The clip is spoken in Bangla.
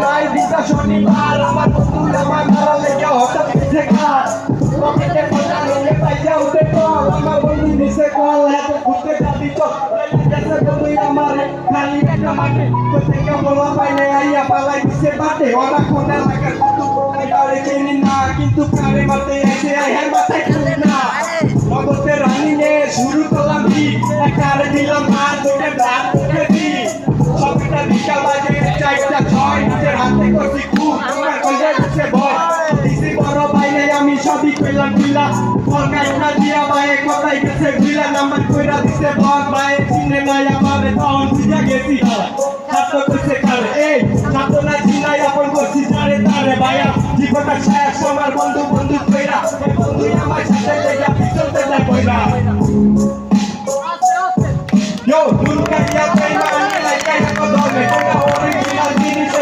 নাই দিশা শনিবার আমার বন্ধু আমার মারা লেগে হঠাৎ পিছে খাট পকেটে পয়সা নিয়ে পাইয়া উঠে কল আমার বন্ধু দিছে কল এত ঘুরতে যাবি চল গেছে বন্ধু আমার খালি একটা মাঠে তো থেকে বলা পাইলে আইয়া পালাই দিছে বাটে ওরা কোনে লাগার বন্ধু কারে চিনি না কিন্তু কারে মারতে এসে আইয়ার মাথায় খুলে না নগদে রানিং এ শুরু করলাম কি কারে দিলাম আর দুটো দাঁত উঠে দি সবটা বিকাল বাজে চারটা ছয় নিজের হাতে করছি খুব আমার কইলে দিছে ভয় দিছি বড় বাইরে আমি সবই কইলাম দিলা ফলকাই না দিয়া বাইরে কথাই গেছে দিলা নাম্বার কইরা দিছে বক বাইরে চিনে নাই আমারে তখন বুঝা গেছি ছাত্র কইছে কারে এই